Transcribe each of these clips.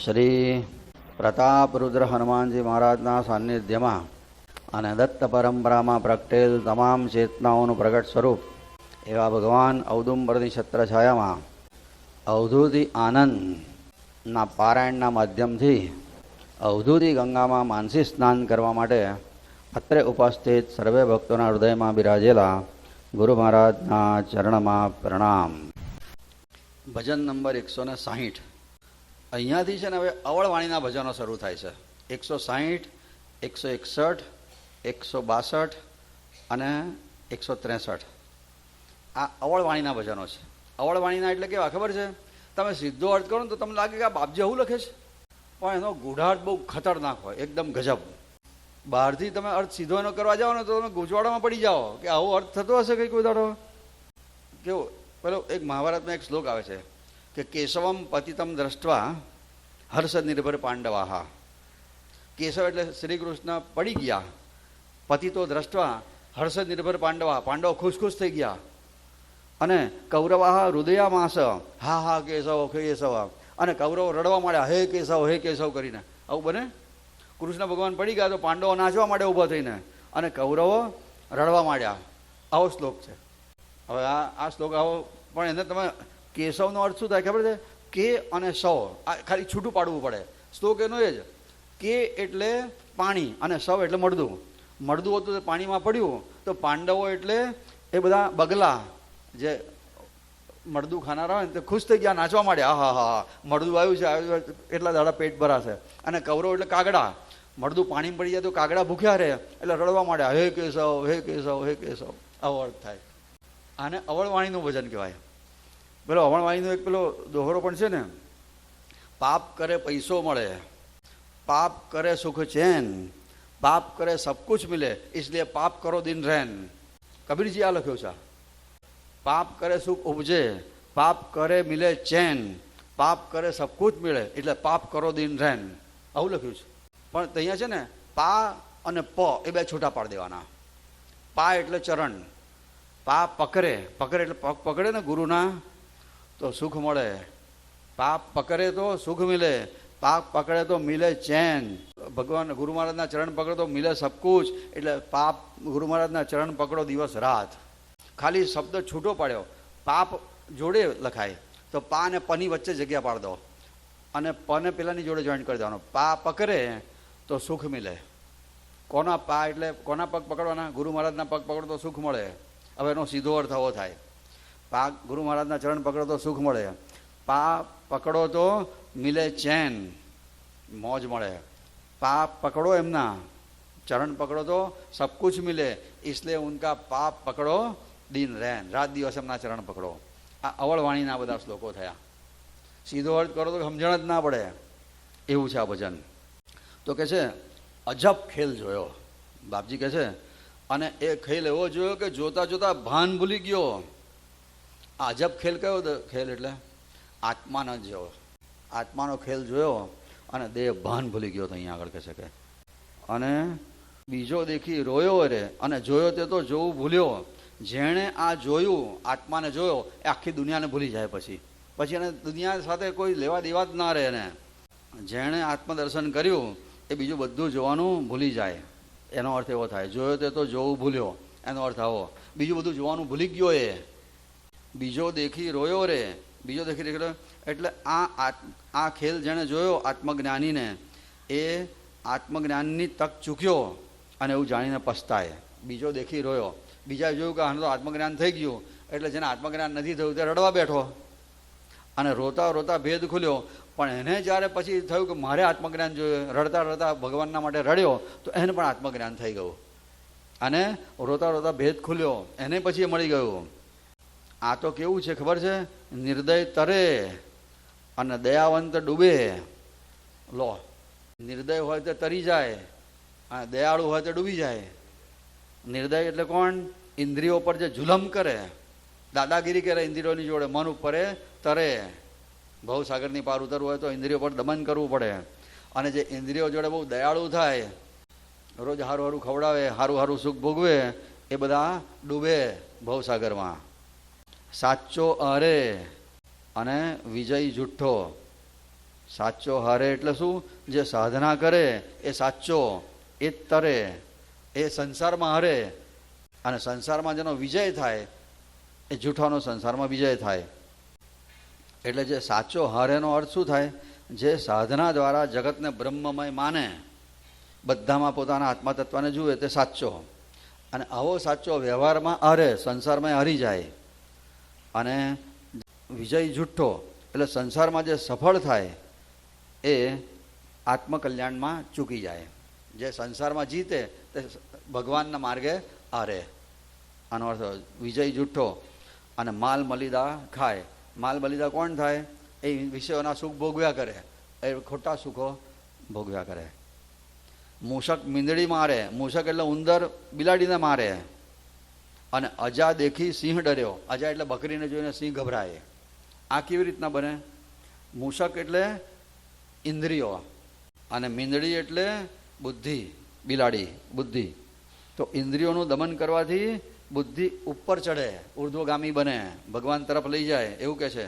શ્રી પ્રતાપરુદ્ર હનુમાનજી મહારાજના સાનિધ્યમાં અને દત્ત પરંપરામાં પ્રગટેલ તમામ ચેતનાઓનું પ્રગટ સ્વરૂપ એવા ભગવાન ઔદુંબરની છત્રછાયામાં અવધૂતિ આનંદના પારાયણના માધ્યમથી અવધૂતિ ગંગામાં માનસી સ્નાન કરવા માટે અત્રે ઉપસ્થિત સર્વે ભક્તોના હૃદયમાં બિરાજેલા ગુરુ મહારાજના ચરણમાં પ્રણામ. ભજન નંબર 160. અહીંયાથી છે ને હવે અવળવાણીના ભજનો શરૂ થાય છે. 160, 161, 162 અને 163 આ અવળવાણીના ભજનો છે. અવળવાણીના એટલે કેવા ખબર છે? તમે સીધો અર્થ કરો ને તો તમને લાગે કે આ બાપજી આવું લખે છે, પણ એનો ગૂઢાર્થ બહુ ખતરનાક હોય, એકદમ ગજબ. બહારથી તમે અર્થ સીધો એનો કરવા જાઓ ને તો તમે ગૂંચવાડામાં પડી જાઓ કે આવો અર્થ થતો હશે કંઈ કોઈ દાડો. કેવું પેલો એક મહાભારતમાં એક શ્લોક આવે છે કે કેશવમ પતિતમ દ્રષ્ટવા હર્ષ નિર્ભર પાંડવાહા. કેશવ એટલે શ્રી કૃષ્ણ પડી ગયા, પતિતો દ્રષ્ટવા હર્ષ નિર્ભર પાંડવા, પાંડવો ખુશ થઈ ગયા. અને કૌરવાહા હૃદયામાસ, હા હા કેશવ કેશવ, અને કૌરવો રડવા માંડ્યા, હે કેશવ કરીને. આવું બને? કૃષ્ણ ભગવાન પડી ગયા તો પાંડવો નાચવા માંડે ઊભા થઈને, અને કૌરવો રડવા માંડ્યા. આવો શ્લોક છે. હવે આ શ્લોક આવો, પણ એને તમે કેશવનો અર્થ શું થાય ખબર છે? કે અને સવ, આ ખાલી છૂટું પાડવું પડે. શ્લોક એનો એ જ, કે એટલે પાણી અને સવ એટલે મળદું. મળદું હતું તે પાણીમાં પડ્યું તો પાંડવો એટલે એ બધા બગલા જે મળદું ખાનારા હોય ને તે ખુશ થઈ ગયા, નાચવા માંડ્યા, હા હા મળદું આવ્યું છે, એટલા દાડા પેટ ભરાશે. અને કૌરવ એટલે કાગડા, મળદું પાણી પડી જાય તો કાગડા ભૂખ્યા રહે એટલે રડવા માંડ્યા, હે કેશવ હે કેશવ હે કેશવ. આવો અર્થ થાય. આને અવળવાણીનું ભજન કહેવાય. પેલો અવળવાણીનો એક પેલો દોહરો પણ છે ને, પાપ કરે પૈસો મળે, પાપ કરે સુખ ચેન, પાપ કરે સબ કુછ મિલે, इसलिए પાપ કરો દિન રહેન. કબીરજી આ લખ્યું છે. પાપ કરે સુખ ઉપજે, પાપ કરે મિલે ચેન, પાપ કરે સબ કુછ મિલે, એટલે પાપ કરો દિન રહેન. આવું લખ્યું છે. પણ અહીંયા છે ને પા અને પ એ બે છૂટા પાડી દેવાના. પા એટલે ચરણ, પા પકડે, પકડે એટલે પગ પકડે ને ગુરુના તો સુખ મળે, પાપ પકડે તો સુખ મિલે, પાપ પકડે તો મિલે ચેન. ભગવાન ગુરુ મહારાજના ચરણ પકડો તો મિલે સબકુછ, એટલે પાપ ગુરુ મહારાજના ચરણ પકડો દિવસ રાત. ખાલી શબ્દ છૂટો પાડ્યો, પાપ જોડે લખાય તો પા અને પની વચ્ચે જગ્યા પાડી દો, અને પને પેલાની જોડે જોઈન્ટ કરી દેવાનો. પા પકડે તો સુખ મિલે. કોના પા એટલે કોના પગ પકડવાના? ગુરુ મહારાજના પગ પકડો તો સુખ મળે. હવે એનો સીધો અર્થ આવો થાય, પા ગુરુ મહારાજના ચરણ પકડો તો સુખ મળે, પા પકડો તો મિલે ચેન, મોજ મળે. પા પકડો એમના, ચરણ પકડો તો સબ કુછ મિલે, इसलिए उनका પાપ પકડો દિન રહેન, રાત દિવસ એમના ચરણ પકડો. આ અવળવાણીના બધા શ્લોકો થયા. સીધો અર્થ કરો તો સમજણ જ ના પડે એવું છે આ ભજન. તો કે છે અજબ ખેલ જોયો, બાપજી કહે છે, અને એ ખેલ એવો જોયો કે જોતા જોતા ભાન ભૂલી ગયો. આ અજબ ખેલ કયો ખેલ? એટલે આત્માનો જોયો, આત્માનો ખેલ જોયો અને દેહ ભાન ભૂલી ગયો. તો અહીંયા આગળ કહે છે કે અને બીજો દેખી રોયો રે, અને જોયો તે તો જોવું ભૂલ્યો. જેણે આ જોયું, આત્માને જોયો, એ આખી દુનિયાને ભૂલી જાય. પછી એને દુનિયા સાથે કોઈ લેવા દેવા જ ના રહે. એને જેણે આત્મદર્શન કર્યું એ બીજું બધું જોવાનું ભૂલી જાય. એનો અર્થ એવો થાય, જોયો તે તો જોવું ભૂલ્યો, એનો અર્થ આવો. બીજું બધું જોવાનું ભૂલી ગયો એ. બીજો દેખી રોયો રે, બીજો દેખી રોયો એટલે આ ખેલ જેણે જોયો આત્મજ્ઞાનીને, એ આત્મજ્ઞાનની તક ચૂક્યો અને એવું જાણીને પસ્તાય. બીજો દેખી રોયો, બીજા જોયું કે આનું તો આત્મજ્ઞાન થઈ ગયું, એટલે જેને આત્મજ્ઞાન નથી થયું તે રડવા બેઠો અને રોતા રોતા ભેદ ખુલ્યો. પણ એને જ્યારે પછી થયું કે મારે આત્મજ્ઞાન જોયું, રડતા રડતા ભગવાનના માટે રડ્યો તો એને પણ આત્મજ્ઞાન થઈ ગયું, અને રોતા રોતા ભેદ ખુલ્યો, એને પછી એ મળી ગયું. આ તો કેવું છે ખબર છે? નિર્દય તરે અને દયાવંત ડૂબે. લો, નિર્દય હોય તો તરી જાય અને દયાળુ હોય તો ડૂબી જાય. નિર્દય એટલે કોણ? ઇન્દ્રિયો પર જે જુલમ કરે, દાદાગીરી કરે ઇન્દ્રિયોની જોડે, મન ઉપર એ તરે. ભવસાગરની પાર ઉતરવું હોય તો ઇન્દ્રિયો પર દમન કરવું પડે. અને જે ઇન્દ્રિયો જોડે બહુ દયાળુ થાય, રોજ હારું હારું ખવડાવે, હારું હારું સુખ ભોગવે, એ બધા ડૂબે ભવસાગરમાં. સાચો અરે અને વિજય જુઠ્ઠો. સાચો હારે એટલે શું? જે સાધના કરે એ સાચો, એ જ તરે, એ સંસારમાં હારે. અને સંસારમાં જેનો વિજય થાય એ જૂઠાનો સંસારમાં વિજય થાય. એટલે જે સાચો હારેનો અર્થ શું થાય? જે સાધના દ્વારા જગતને બ્રહ્મમય માને, બધામાં પોતાના આત્મતત્વને જુએ તે સાચો. અને આવો સાચો વ્યવહારમાં હારે, સંસારમાં હારી જાય. અને વિજય જુઠ્ઠો એટલે સંસારમાં જે સફળ થાય એ આત્મકલ્યાણમાં ચૂકી જાય. જે સંસારમાં જીતે તે ભગવાનના માર્ગે હારે. આનો અર્થ વિજય જુઠ્ઠો. અને માલ મલિદા ખાય. માલ મલિદા કોણ થાય? એ વિષયોના સુખ ભોગવ્યા કરે, એ ખોટા સુખો ભોગવ્યા કરે. મૂષક મીંદડી મારે. મૂષક એટલે ઉંદર બિલાડીને મારે. અને અજા દેખી સિંહ ડર્યો. અજા એટલે બકરીને જોઈને સિંહ ગભરાય. આ કેવી રીતના બને? મૂષક એટલે ઇન્દ્રિયો અને મીંદડી એટલે બુદ્ધિ, બિલાડી બુદ્ધિ. તો ઇન્દ્રિયોનું દમન કરવાથી બુદ્ધિ ઉપર ચડે, ઉર્ધ્વગામી બને, ભગવાન તરફ લઈ જાય એવું કહે છે.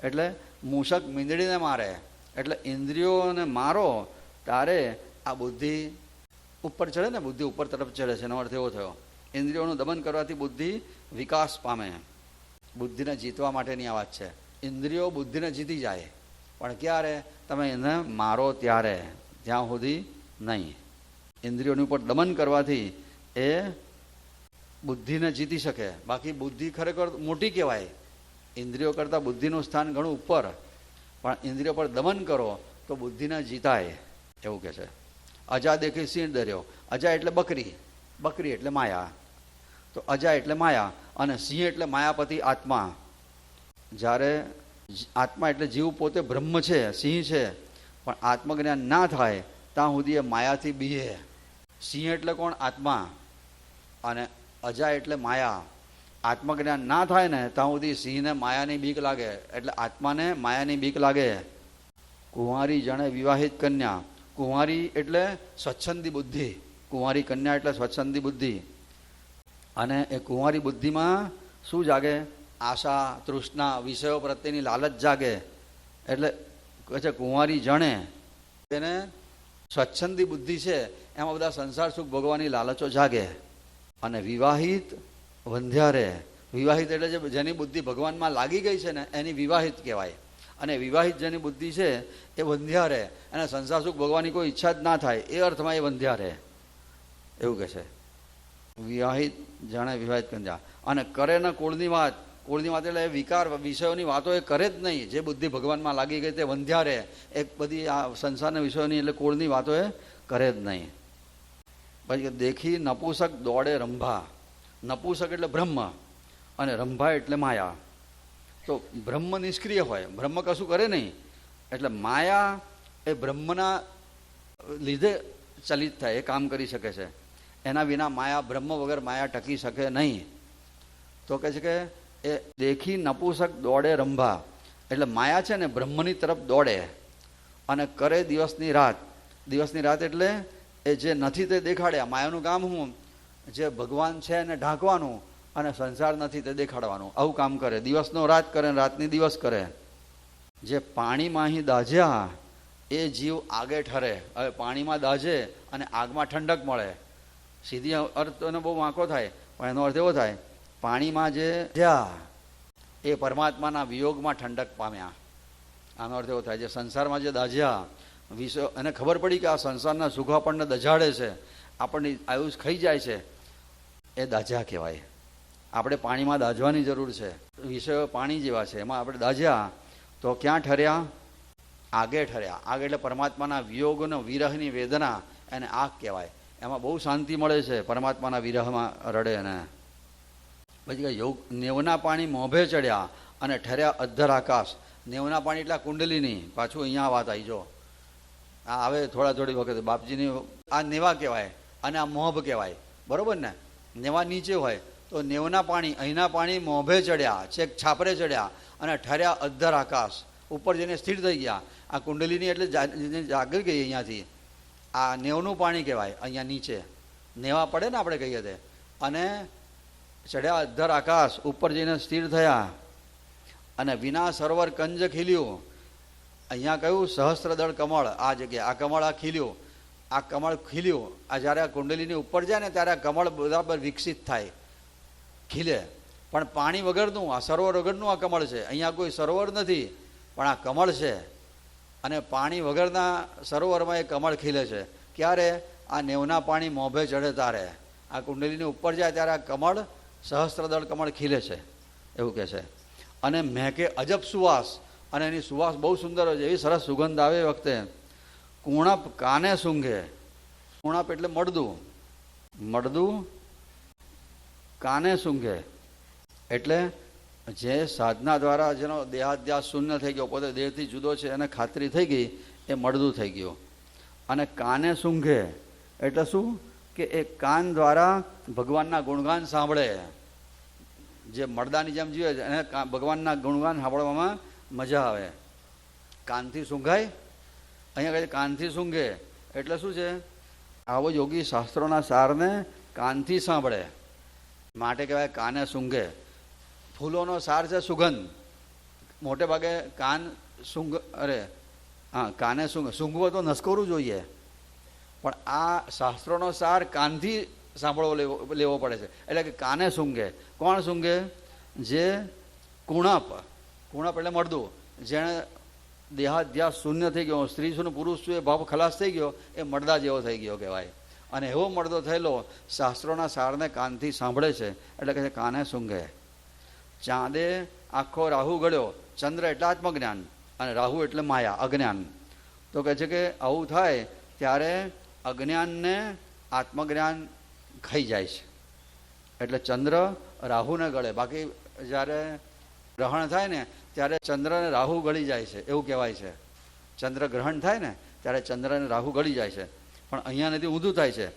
એટલે મૂષક મીંદડીને મારે એટલે ઇન્દ્રિયોને મારો ત્યારે આ બુદ્ધિ ઉપર ચડે ને, બુદ્ધિ ઉપર તરફ ચડે છે. એનો અર્થ એવો થયો. ઇન્દ્રિયોનું દમન કરવાથી બુદ્ધિ વિકાસ પામે. બુદ્ધિને જીતવા માટેની આ વાત છે. ઇન્દ્રિયો બુદ્ધિને જીતી જાય, પણ ક્યારે? તમે એને મારો ત્યારે, ત્યાં સુધી નહીં. ઇન્દ્રિયોની ઉપર દમન કરવાથી એ બુદ્ધિને જીતી શકે. બાકી બુદ્ધિ ખરેખર મોટી કહેવાય. ઇન્દ્રિયો કરતાં બુદ્ધિનું સ્થાન ઘણું ઉપર, પણ ઇન્દ્રિયો પર દમન કરો તો બુદ્ધિને જીતાય એવું કહે છે. અજા દેખી સિંહ ડર્યો. અજા એટલે બકરી, બકરી એટલે માયા. તો અજા એટલે માયા અને સિંહ એટલે માયાપતિ આત્મા. જ્યારે આત્મા એટલે જીવ પોતે બ્રહ્મ છે, સિંહ છે, પણ આત્મજ્ઞાન ના થાય ત્યાં સુધી એ માયાથી બીએ. સિંહ એટલે કોણ? આત્મા. અને અજા એટલે માયા. આત્મજ્ઞાન ના થાય ને ત્યાં સુધી સિંહને માયાની બીક લાગે, એટલે આત્માને માયાની બીક લાગે. કુંવારી જણે વિવાહિત કન્યા. કુંવારી એટલે સ્વચ્છંદી બુદ્ધિ. કુંવારી કન્યા એટલે સ્વચ્છંદી બુદ્ધિ. અને એ કુંવારી બુદ્ધિમાં શું જાગે? આશા, તૃષ્ણા, વિષયો પ્રત્યેની લાલચ જાગે. એટલે કહે છે કુંવારી જણે, તેને સ્વચ્છંદી બુદ્ધિ છે, એમાં બધા સંસાર સુખ ભોગવવાની લાલચો જાગે. અને વિવાહિત વંધ્યારે. વિવાહિત એટલે જેની બુદ્ધિ ભગવાનમાં લાગી ગઈ છે ને એની વિવાહિત કહેવાય. અને વિવાહિત જેની બુદ્ધિ છે એ વંધ્યારે, અને સંસાર સુખ ભોગવવાની કોઈ ઈચ્છા જ ના થાય એ અર્થમાં એ વંધ્યારે એવું કહે છે. વિવાહિત જાણે વિવાહિત કન્યા. અને કરે ન કુળની વાત. કુળની વાત એટલે વિકાર વિષયોની વાતો એ કરે જ નહીં. જે બુદ્ધિ ભગવાનમાં લાગી ગઈ તે વંધ્યારે, એ બધી આ સંસારના વિષયોની એટલે કુળની વાતો એ કરે જ નહીં. પછી દેખી નપુસક દોડે રંભા. નપુસક એટલે બ્રહ્મ અને રંભા એટલે માયા. તો બ્રહ્મ નિષ્ક્રિય હોય, બ્રહ્મ કશું કરે નહીં. એટલે માયા એ બ્રહ્મના લીધે ચલિત થાય, એ કામ કરી શકે છે. એના વિના માયા, બ્રહ્મ વગર માયા ટકી શકે નહીં. તો કહે છે કે એ દેખી નપુસક દોડે રંભા. એટલે માયા છે ને બ્રહ્મની તરફ દોડે અને કરે દિવસની રાત. દિવસની રાત એટલે એ જે નથી તે દેખાડ્યા. માયાનું કામ શું? જે ભગવાન છે એને ઢાંકવાનું અને સંસાર નથી તે દેખાડવાનું. આવું કામ કરે. દિવસનો રાત કરે, રાતની દિવસ કરે. જે પાણીમાં અહીં દાઝ્યા એ જીવ આગે ઠરે. હવે પાણીમાં દાઝે અને આગમાં ઠંડક મળે. સીધી અર્થ એનો બહુ વાંકો થાય, પણ એનો અર્થ એવો થાય પાણીમાં જે જ્યાં એ પરમાત્માના વિયોગમાં ઠંડક પામ્યા. આનો અર્થ એવો થાય જે સંસારમાં જે દાઝ્યા વિષયો, એને ખબર પડી કે આ સંસારના સુખ આપણને દજાડે છે, આપણને આયુષ ખાઈ જાય છે, એ દાઝ્યા કહેવાય. આપણે પાણીમાં દાઝવાની જરૂર છે. વિષયો પાણી જેવા છે, એમાં આપણે દાઝ્યા તો ક્યાં ઠર્યા? આગે ઠર્યા. આગ એટલે પરમાત્માના વિયોગનો વિરહની વેદના, એને આગ કહેવાય. એમાં બહુ શાંતિ મળે છે પરમાત્માના વિરહમાં રડે. અને પછી યોગ નેવના પાણી મોભે ચડ્યા અને ઠર્યા અધ્ધર આકાશ. નેવના પાણી એટલે કુંડલીની. પાછું અહીંયા વાત આવી જો આ આવે થોડી વખત બાપજીની. આ નેવા કહેવાય અને આ મોભ કહેવાય, બરોબર ને? નેવા નીચે હોય તો નેવના પાણી, અહીંના પાણી મોભે ચડ્યા, છેક છાપરે ચડ્યા અને ઠર્યા અધ્ધર આકાશ. ઉપર જઈને સ્થિર થઈ ગયા. આ કુંડલીની એટલે જાગી ગઈ અહીંયાથી. આ નેવનું પાણી કહેવાય. અહીંયા નીચે નેવા પડે ને આપણે કહીએ તે. અને ચડ્યા અધ્ધર આકાશ, ઉપર જઈને સ્થિર થયા. અને વિના સરોવર કંજ ખીલ્યું. અહીંયા કહ્યું સહસ્ત્રદળ કમળ, આ જગ્યાએ આ કમળ આ કમળ ખીલ્યું. આ જ્યારે આ કુંડલીની ઉપર જાય ને ત્યારે આ કમળ બરાબર વિકસિત થાય, ખીલે. પણ પાણી વગરનું, આ સરોવર વગરનું આ કમળ છે. અહીંયા કોઈ સરોવર નથી, પણ આ કમળ છે. અને પાણી વગરના સરોવરમાં એ કમળ ખીલે છે. ક્યારે? આ નેવના પાણી મોભે ચડે તારે, આ કુંડલીની ઉપર જાય ત્યારે આ કમળ, સહસ્ત્રદળ કમળ ખીલે છે, એવું કહે છે. અને મહેકે અજબ સુવાસ, અને એની સુવાસ બહુ સુંદર હોય છે, એવી સરસ સુગંધ આવે એ વખતે. કુણપ કાને સૂંઘે, કુણપ એટલે મળદું, મળદું કાને સૂંઘે એટલે જે સાધના દ્વારા જેનો દેહાધ્યાસ શૂન્ય થઈ ગયો, પોતે દેહથી જુદો છે એને ખાતરી થઈ ગઈ, એ મળદું થઈ ગયું. અને કાને સૂંઘે એટલે શું? કે એ કાન દ્વારા ભગવાનના ગુણગાન સાંભળે. જે મળદાની જેમ જીવે છે એને ભગવાનના ગુણગાન સાંભળવામાં મજા આવે. કાનથી સૂંઘાય, અહીંયા કહે કાનથી સૂંઘે એટલે શું છે? આવો યોગી શાસ્ત્રોના સારને કાનથી સાંભળે માટે કહેવાય કાને સૂંઘે. ફૂલોનો સાર છે સુગંધ, મોટે ભાગે કાન કાને સૂંઘવો તો નસકોરું જોઈએ, પણ આ શાસ્ત્રોનો સાર કાનથી સાંભળવો લેવો પડે છે. એટલે કે કાને સૂંઘે. કોણ સૂંઘે? જે કુણપ, કુણપ એટલે મળદું, જેણે દેહાધ્યાસ શૂન્ય થઈ ગયો, સ્ત્રી શું પુરુષ શું એ ભાવ ખલાસ થઈ ગયો, એ મળદા જેવો થઈ ગયો કહેવાય. અને એવો મળદો થયેલો શાસ્ત્રોના સારને કાનથી સાંભળે છે એટલે કે કાને સૂંઘે. ચાંદે આખો રાહુ ગળ્યો, ચંદ્ર એટલે આત્મજ્ઞાન અને રાહુ એટલે માયા, અજ્ઞાન. તો કહે છે કે આવું થાય ત્યારે અજ્ઞાનને આત્મજ્ઞાન ખાઈ જાય છે. એટલે ચંદ્ર રાહુને ગળે. બાકી જ્યારે ગ્રહણ થાય ને ત્યારે ચંદ્રને રાહુ ગળી જાય છે, એવું કહેવાય છે. ચંદ્ર ગ્રહણ થાય ને ત્યારે ચંદ્રને રાહુ ગળી જાય છે, પણ અહીંયા નથી, ઊંધું થાય છે.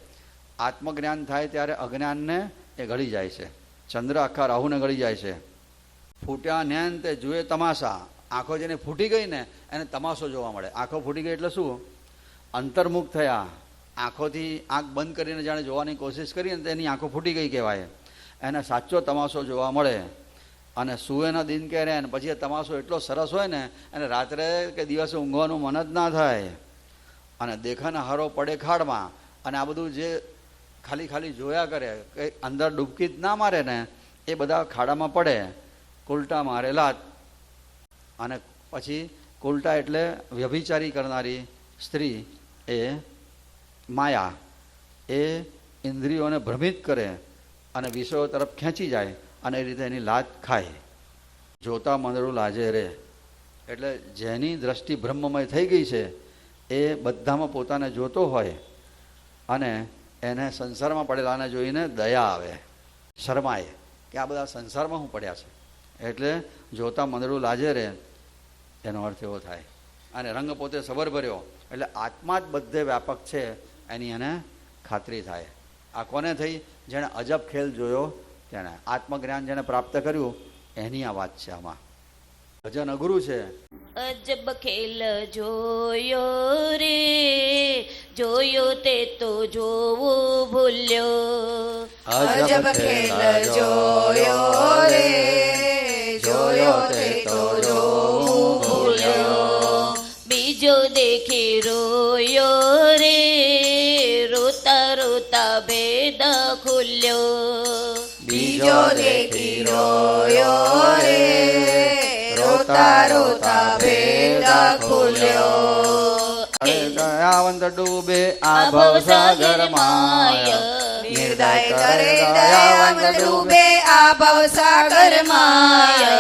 આત્મજ્ઞાન થાય ત્યારે અજ્ઞાનને એ ગળી જાય છે. ચંદ્ર આખા રાહુને ગળી જાય છે. ફૂટ્યા નેન તે જુએ તમાશા, આંખો જેને ફૂટી ગઈ ને એને તમાશો જોવા મળે. આંખો ફૂટી ગઈ એટલે શું? અંતર્મુખ થયા, આંખોથી આંખ બંધ કરીને જાણે જોવાની કોશિશ કરી ને તેની આંખો ફૂટી ગઈ કહેવાય. એને સાચો તમાશો જોવા મળે. અને સુએના દિન કે રહે, પછી એ તમાશો એટલો સરસ હોય ને અને રાત્રે કે દિવસે ઊંઘવાનું મન જ ના થાય. અને દેખાને હારો પડે ખાડમાં, અને આ બધું જે ખાલી ખાલી જોયા કરે, કંઈ અંદર ડૂબકી જ ના મારે ને, એ બધા ખાડામાં પડે. કુલટા મારેલા. અને પછી કુલટા એટલે વ્યભિચારી કરનારી સ્ત્રી, એ માયા, એ ઇન્દ્રિયોને ભ્રમિત કરે અને વિષયો તરફ ખેંચી જાય અને એ રીતે એની લાજ ખાય. જોતા મંદરું લાજે રે એટલે જેની દ્રષ્ટિ બ્રહ્મમય થઈ ગઈ છે એ બધામાં પોતાને જોતો હોય અને એને સંસારમાં પડેલાને જોઈને દયા આવે, શરમાય કે આ બધા સંસારમાં હું પડ્યા છે. એટલે જોતા મંદરું લાજે રે એનો અર્થ એવો થાય. અને રંગ પોતે સબર ભર્યો એટલે આત્મા જ બધે વ્યાપક છે એની એને ખાતરી થાય. આ કોને થઈ? જેણે અજબ ખેલ જોયો તેણે, આત્મજ્ઞાન જેણે પ્રાપ્ત કર્યું એની આ વાત છે. આમાં ભજન અઘરું છે. અજબ ખેલ જોયો રે, જોયો તે તો જોવું ભૂલ્યો. અજબ ખેલ જોયો રે, જોયો તે તો જોવું ભૂલ્યો. બીજો દેખી રોયો રે, રોતા રોતા ભેદ ખુલ્યો. બીજો દેખી રોયો રે, રોતા રોતા ભેદ ખુલ્યો. દયાવંત ડૂબે આ ભવસાગર માય, નિર્દય કરે દયાવંત ડૂબે આ ભવસાગર માય.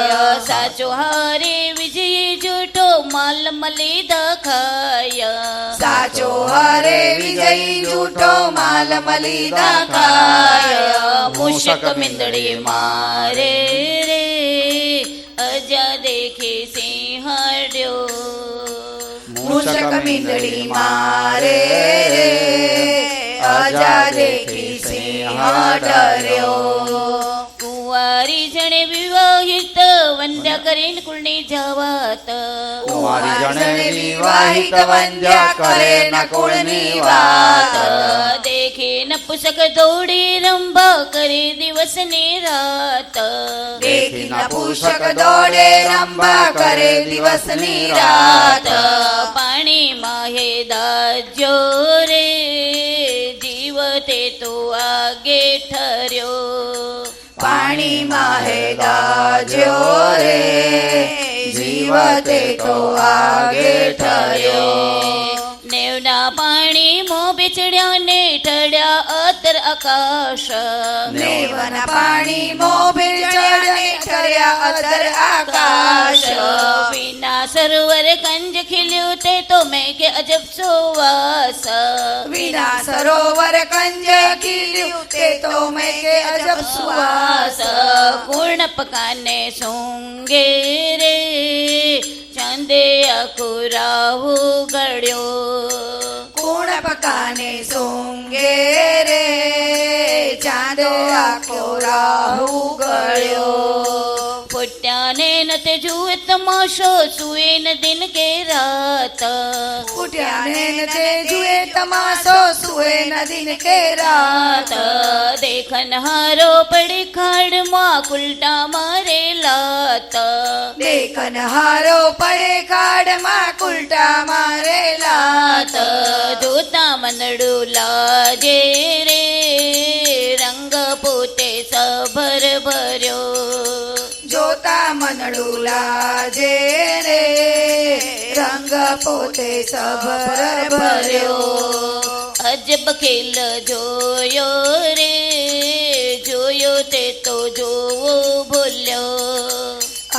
સાચો હારે વિજય જૂઠો માલ મલી દખાય. સાચો હરે વિજય જૂઠો માલ મલી દખાય. મૂષક મીંદડી મારે રે, અજા દેખી સિંહડ્યો. મૂષક મીંદડી મારે રે, અજા દેખી સિંહ ડર્યો. કુંવારી જણે વિવાહિત વંદ્યા કરીને કુળની જવાત કુંવારી જણે વિવાહિત વંદ્યા કરે ન કુળની વાત દેખે નપુસક દોડી રંભા કરે દિવસ ને રાત દેખી નપુસક દોડે રંભા કરે દિવસ ની રાત પાણીમાં હે દાજ્યો રે જીવતે તો આગે ઠર્યો પાણીમાં હે દાજ્યો રે જીવતે તો આગે ઠર્યો નેવના પાણી મો બેચડ્યા ને ઠળ્યા અતર આકાશ નેવના પાણી મોભે ચડે ઠર્યા અધર આકાશ વિના સરોવર કંજ ખીલ્યું તે તો મેં કે અજબ સુવાસ વિના સરોવર કંજ ખીલ્યું તે તો મેં કે અજબ સુવાસ પૂર્ણ પકાને સૂંગે રે ચાંદે આખું રાહુ ગળ્યો કુણ પકાને સોંગે રે ચાંદ આખો રાહુ ગળ્યો ફૂટ્યા ને નતે જુએ તમાશો સુએ ન દિન કે રાત ઉઠ્યા ને તે જુએ તમાશો સુએ ન દિન કે રાત દેખન હારો પડી ખાડમાં કુલટા મારે લાત દેખન હારો પડે ખાડમાં કુલટા મારે લાત જોતા મનડું લાજે રે રંગ પોતે સભર ભર્યો જોતા મનડું લાજે રે રંગ પોતે સભર ભર્યો અજબ ખેલ જોયો રે જોયો તે તો જોવો ભૂલ્યો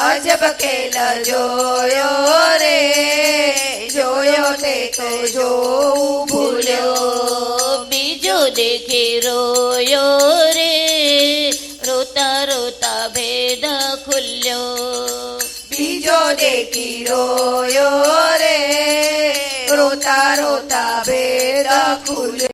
અજબ ખેલ જોયો રે જોયો તે તો જોવું ભૂલ્યો બીજો દેખે રોયો રે રોતા રોતા ભેદ ખુલ્યો બીજો દેખી રોયો રે રોતા રોતા ભેદ ખુલ્યો